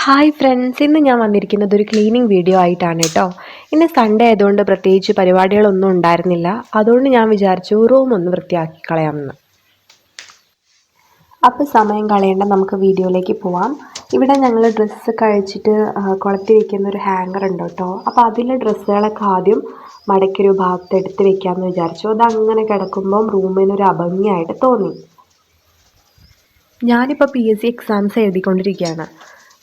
Hi friends, ഇന്ന് ഞാൻ വന്നിരിക്കുന്നത് ഒരു ക്ലീനിങ് വീഡിയോ ആയിട്ടാണ് കേട്ടോ. ഇന്ന് സൺഡേ ആയതുകൊണ്ട് പ്രത്യേകിച്ച് പരിപാടികളൊന്നും ഉണ്ടായിരുന്നില്ല. അതുകൊണ്ട് ഞാൻ വിചാരിച്ചു റൂം ഒന്ന് വൃത്തിയാക്കി കളയാമെന്ന്. അപ്പോൾ സമയം കളയേണ്ട, നമുക്ക് വീഡിയോയിലേക്ക് പോവാം. ഇവിടെ ഞങ്ങൾ ഡ്രസ്സ് കഴിച്ചിട്ട് കുളത്തി വയ്ക്കുന്ന ഒരു ഹാങ്ങർ ഉണ്ട് കേട്ടോ. അപ്പോൾ അതിലെ ഡ്രസ്സുകളൊക്കെ ആദ്യം മടക്കൊരു ഭാഗത്ത് എടുത്ത് വെക്കാമെന്ന് വിചാരിച്ചു. അതങ്ങനെ കിടക്കുമ്പം റൂമിനൊരു അഭംഗിയായിട്ട് തോന്നി. ഞാനിപ്പോൾ PSC എക്സാംസ് എഴുതിക്കൊണ്ടിരിക്കുകയാണ്.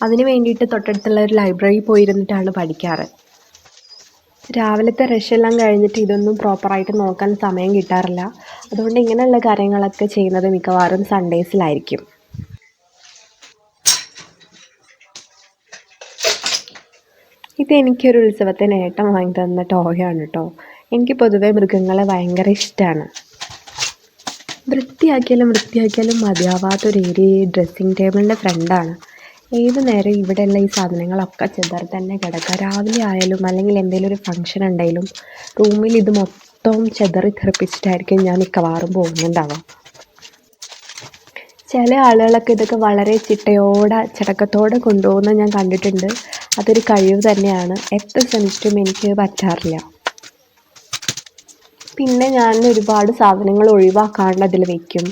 അതിന് വേണ്ടിയിട്ട് തൊട്ടടുത്തുള്ള ഒരു ലൈബ്രറിയിൽ പോയിരുന്നിട്ടാണ് പഠിക്കാറ്. രാവിലത്തെ റഷെല്ലാം കഴിഞ്ഞിട്ട് ഇതൊന്നും പ്രോപ്പറായിട്ട് നോക്കാൻ സമയം കിട്ടാറില്ല. അതുകൊണ്ട് ഇങ്ങനെയുള്ള കാര്യങ്ങളൊക്കെ ചെയ്യുന്നത് മിക്കവാറും സൺഡേസിലായിരിക്കും. ഇത് എനിക്കൊരു ഉത്സവത്തിന് ഏട്ടൻ വാങ്ങി തന്ന ടോയാണ് കേട്ടോ. എനിക്ക് പൊതുവേ മൃഗങ്ങളെ ഭയങ്കര ഇഷ്ടമാണ്. വൃത്തിയാക്കിയാലും മതിയാവാത്തൊരു ഏരിയ ഡ്രസ്സിങ് ടേബിളിൻ്റെ ഫ്രണ്ടാണ്. ഏത് നേരം ഇവിടെയുള്ള ഈ സാധനങ്ങളൊക്കെ ചിതറി തന്നെ കിടക്കുക. രാവിലെ ആയാലും അല്ലെങ്കിൽ എന്തെങ്കിലും ഒരു ഫംഗ്ഷൻ ഉണ്ടെങ്കിലും റൂമിൽ ഇത് മൊത്തം ചിതറി തെറിപ്പിച്ചിട്ടായിരിക്കും ഞാൻ മിക്കവാറും പോകുന്നുണ്ടാവുക. ചില ആളുകളൊക്കെ ഇതൊക്കെ വളരെ ചടക്കത്തോടെ കൊണ്ടുപോകുന്നത് ഞാൻ കണ്ടിട്ടുണ്ട്. അതൊരു കഴിവ് തന്നെയാണ്. എത്ര ശ്രമിച്ചിട്ടും എനിക്ക് പറ്റാറില്ല. പിന്നെ ഞാൻ ഒരുപാട് സാധനങ്ങൾ ഒഴിവാക്കാണ്ട് അതിൽ വയ്ക്കും.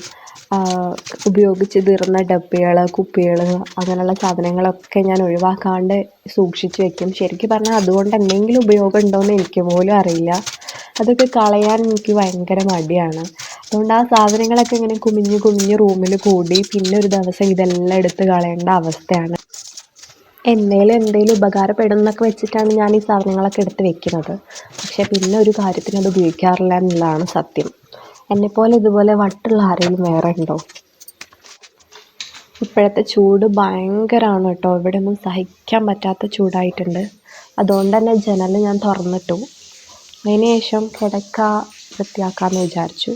ഉപയോഗിച്ച് തീർന്ന ഡബ്ബികൾ, കുപ്പികൾ, അങ്ങനെയുള്ള സാധനങ്ങളൊക്കെ ഞാൻ ഒഴിവാക്കാണ്ട് സൂക്ഷിച്ച് വയ്ക്കും. ശരിക്കും പറഞ്ഞാൽ അതുകൊണ്ട് എന്തെങ്കിലും ഉപയോഗം ഉണ്ടോയെന്ന് എനിക്ക് പോലും അറിയില്ല. അതൊക്കെ കളയാൻ എനിക്ക് ഭയങ്കര മടിയാണ്. അതുകൊണ്ട് ആ സാധനങ്ങളൊക്കെ ഇങ്ങനെ കുമിഞ്ഞ് റൂമിൽ കൂടി പിന്നെ ഒരു ദിവസം ഇതെല്ലാം എടുത്ത് കളയേണ്ട അവസ്ഥയാണ്. എന്തെങ്കിലും ഉപകാരപ്പെടും എന്നൊക്കെ വെച്ചിട്ടാണ് ഞാൻ ഈ സാധനങ്ങളൊക്കെ എടുത്ത് വെക്കുന്നത്. പക്ഷേ പിന്നെ ഒരു കാര്യത്തിന് അത് ഉപയോഗിക്കാറില്ല എന്നുള്ളതാണ് സത്യം. എന്നെപ്പോലെ ഇതുപോലെ വട്ടുള്ള ആരെങ്കിലും വേറെ ഉണ്ടോ? ഇപ്പോഴത്തെ ചൂട് ഭയങ്കരമാണ് കേട്ടോ. ഇവിടെ ഒന്നും സഹിക്കാൻ പറ്റാത്ത ചൂടായിട്ടുണ്ട്. അതുകൊണ്ട് തന്നെ ജനൽ ഞാൻ തുറന്നിട്ടു. അതിന് ശേഷം കിടക്ക വൃത്തിയാക്കാമെന്ന് വിചാരിച്ചു.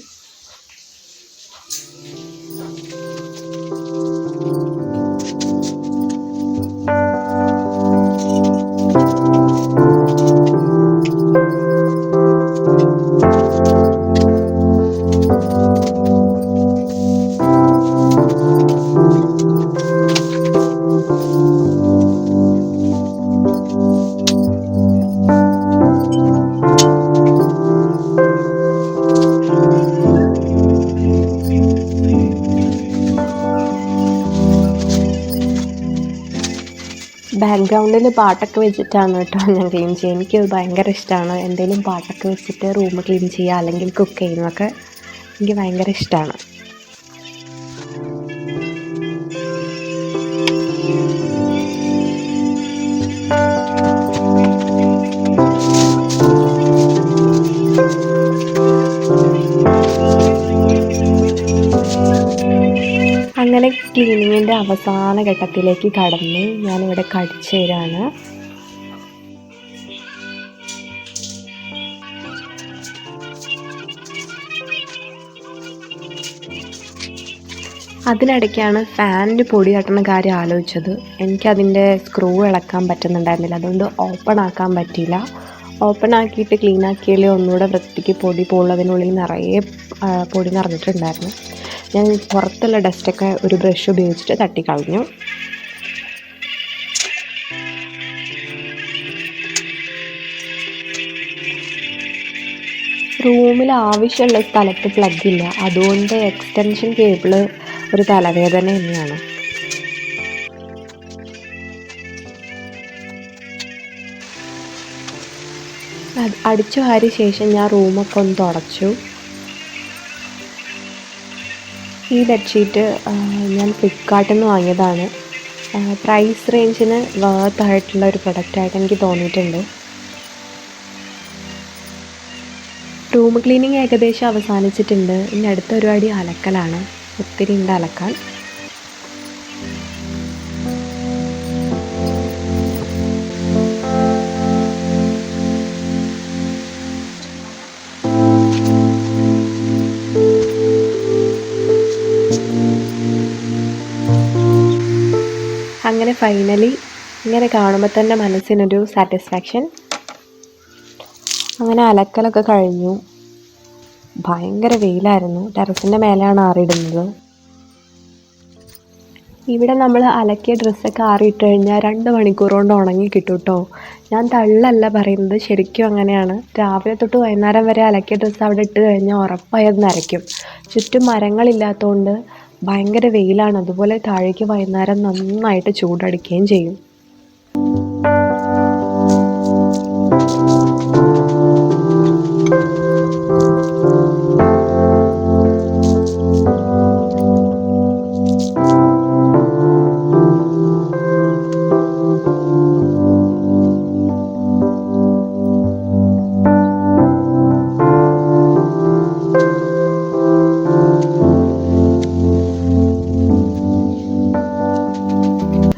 ബാക്ക്ഗ്രൗണ്ടിൽ പാട്ടൊക്കെ വെച്ചിട്ടാണ് കേട്ടോ ഞാൻ ക്ലീൻ ചെയ്യുക. എനിക്കത് ഭയങ്കര ഇഷ്ടമാണ്. എന്തെങ്കിലും പാട്ടൊക്കെ വെച്ചിട്ട് റൂം ക്ലീൻ ചെയ്യുക അല്ലെങ്കിൽ കുക്ക് ചെയ്യുന്നതൊക്കെ എനിക്ക് ഭയങ്കര ഇഷ്ടമാണ്. അങ്ങനെ ക്ലീനിങ്ങിൻ്റെ അവസാന ഘട്ടത്തിലേക്ക് കടന്ന് ഞാനിവിടെ കടിച്ചു തരാണ്. അതിനിടയ്ക്കാണ് ഫാനിൻ്റെ പൊടി തട്ടുന്ന കാര്യം ആലോചിച്ചത്. എനിക്കതിൻ്റെ സ്ക്രൂ ഇളക്കാൻ പറ്റുന്നുണ്ടായിരുന്നില്ല. അതുകൊണ്ട് ഓപ്പൺ ആക്കാൻ പറ്റിയില്ല. ഓപ്പൺ ആക്കിയിട്ട് ക്ലീൻ ആക്കിയാൽ ഒന്നുകൂടെ വൃത്തിക്ക് പൊടി പോകുന്നതിനുള്ളിൽ നിറയെ പൊടി നിറഞ്ഞിട്ടുണ്ടായിരുന്നു. ഞാൻ പുറത്തുള്ള ഡസ്റ്റൊക്കെ ഒരു ബ്രഷ് ഉപയോഗിച്ചിട്ട് തട്ടിക്കളഞ്ഞു. റൂമിൽ ആവശ്യമുള്ള സ്ഥലത്ത് പ്ലഗില്ല. അതുകൊണ്ട് എക്സ്റ്റൻഷൻ കേബിള് ഒരു തലവേദന തന്നെയാണ്. അടിച്ചു വാരിയ ശേഷം ഞാൻ റൂമൊക്കെ ഒന്ന് തുടച്ചു. ഈ ബെഡ്ഷീറ്റ് ഞാൻ ഫ്ലിപ്കാർട്ടിൽ നിന്ന് വാങ്ങിയതാണ്. പ്രൈസ് റേഞ്ചിന് വർത്തായിട്ടുള്ള ഒരു പ്രൊഡക്റ്റായിട്ട് എനിക്ക് തോന്നിയിട്ടുണ്ട്. റൂം ക്ലീനിങ് ഏകദേശം അവസാനിച്ചിട്ടുണ്ട്. ഇനി അടുത്ത പരിപാടി അലക്കലാണ്. ഒത്തിരി ഉണ്ട് അലക്കാൻ. അങ്ങനെ ഫൈനലി ഇങ്ങനെ കാണുമ്പോൾ തന്നെ മനസ്സിനൊരു സാറ്റിസ്ഫാക്ഷൻ. അങ്ങനെ അലക്കലൊക്കെ കഴിഞ്ഞു. ഭയങ്കര വെയിലായിരുന്നു. ടെറസിൻ്റെ മേലെയാണ് ആറിയിടുന്നത്. ഇവിടെ നമ്മൾ അലക്കിയ ഡ്രസ്സൊക്കെ ആറിയിട്ട് കഴിഞ്ഞാൽ 2 മണിക്കൂർ കൊണ്ട് ഉണങ്ങി കിട്ടും കേട്ടോ. ഞാൻ തള്ളല്ല പറയുന്നത്, ശരിക്കും അങ്ങനെയാണ്. രാവിലെ തൊട്ട് വൈകുന്നേരം വരെ അലക്കിയ ഡ്രസ്സ് അവിടെ ഇട്ട് കഴിഞ്ഞാൽ ഉറപ്പായി അത് നരയ്ക്കും. ചുറ്റും മരങ്ങളില്ലാത്തതുകൊണ്ട് ഭയങ്കര വെയിലാണ്. അതുപോലെ താഴേക്ക് വൈകുന്നേരം നന്നായിട്ട് ചൂടടിക്കുകയും ചെയ്യും.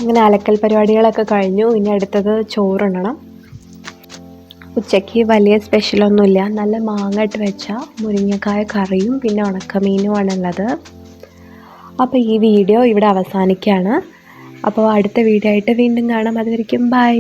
അങ്ങനെ അലക്കൽ പരിപാടികളൊക്കെ കഴിഞ്ഞു. ഇനി അടുത്തത് ചോറുണ്ണണം. ഉച്ചയ്ക്ക് വലിയ സ്പെഷ്യലൊന്നുമില്ല. നല്ല മാങ്ങ ഇട്ട് വെച്ച മുരിങ്ങക്കായ കറിയും പിന്നെ ഉണക്കമീനുമാണുള്ളത്. അപ്പോൾ ഈ വീഡിയോ ഇവിടെ അവസാനിക്കുകയാണ്. അപ്പോൾ അടുത്ത വീഡിയോ ആയിട്ട് വീണ്ടും കാണാം. അതുവരയ്ക്കും ബൈ.